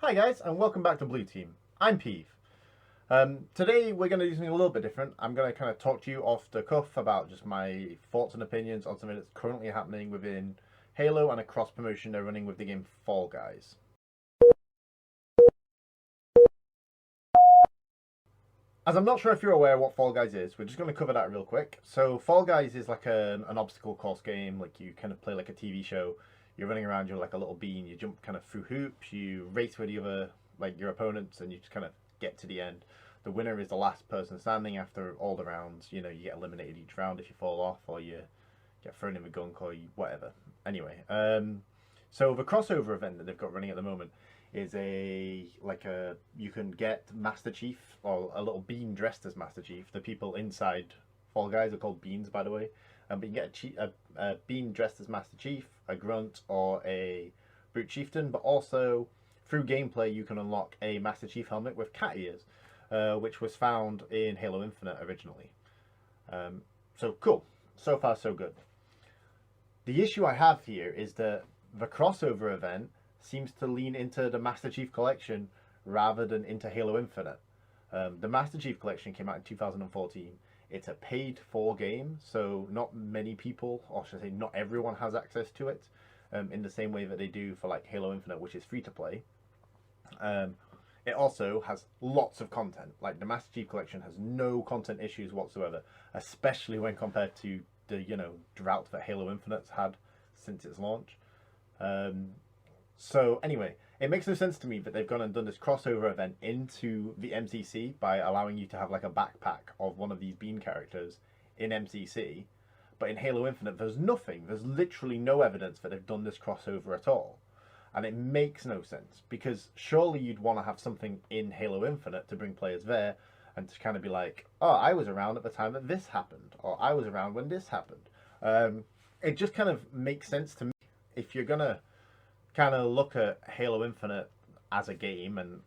Hi guys, and welcome back to Blue Team. I'm Peeve. Today we're going to do something a little bit different. I'm going to kind of talk to you off the cuff about just my thoughts and opinions on something that's currently happening within Halo and a cross promotion they're running with the game Fall Guys. As I'm not sure if you're aware what Fall Guys is, we're just going to cover that real quick. So Fall Guys is like an obstacle course game, like you kind of play like a TV show. You're running around, you're like a little bean, you jump kind of through hoops, you race with the other, like your opponents, and you just kind of get to the end. The winner is the last person standing after all the rounds. You know, you get eliminated each round if you fall off or you get thrown in the gunk or whatever. Anyway, so the crossover event that they've got running at the moment is you can get Master Chief or a little bean dressed as Master Chief. The people inside Fall Guys are called beans, by the way. But you can get a bean dressed as Master Chief, a grunt, or a brute chieftain. But also through gameplay, you can unlock a Master Chief helmet with cat ears, which was found in Halo Infinite originally. So cool. So far, so good. The issue I have here is that the crossover event seems to lean into the Master Chief Collection rather than into Halo Infinite. The Master Chief Collection came out in 2014. It's a paid for game, so not many people, or should I say not everyone, has access to it in the same way that they do for like Halo Infinite, which is free to play. It also has lots of content. Like the Master Chief Collection has no content issues whatsoever, especially when compared to the drought that Halo Infinite's had since its launch. So anyway, it makes no sense to me that they've gone and done this crossover event into the MCC by allowing you to have like a backpack of one of these bean characters in MCC, but in Halo Infinite there's nothing. There's literally no evidence that they've done this crossover at all. And it makes no sense, because surely you'd want to have something in Halo Infinite to bring players there and to kind of be like, oh, I was around at the time that this happened, or I was around when this happened. It just kind of makes sense to me. If you're going to kind of look at Halo Infinite as a game and,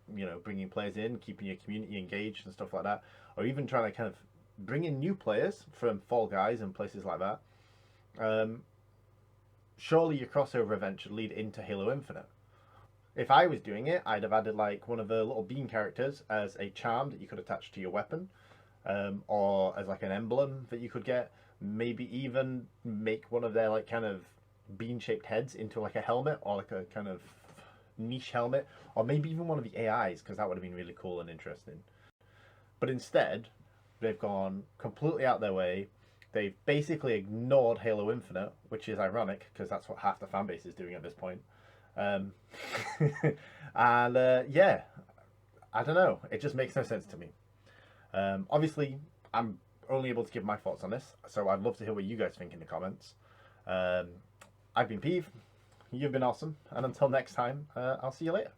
bringing players in, keeping your community engaged and stuff like that, or even trying to kind of bring in new players from Fall Guys and places like that, surely your crossover event should lead into Halo Infinite. If I was doing it, I'd have added like one of the little bean characters as a charm that you could attach to your weapon, or as like an emblem that you could get. Maybe even make one of their like kind of bean-shaped heads into like a helmet, or like a kind of niche helmet, or maybe even one of the AIs, because that would have been really cool and interesting. But instead, they've gone completely out their way. They've basically ignored Halo Infinite, which is ironic because that's what half the fan base is doing at this point. And yeah, I don't know. It just makes no sense to me. Obviously, I'm only able to give my thoughts on this, so I'd love to hear what you guys think in the comments. I've been Peeve. You've been awesome, and until next time, I'll see you later.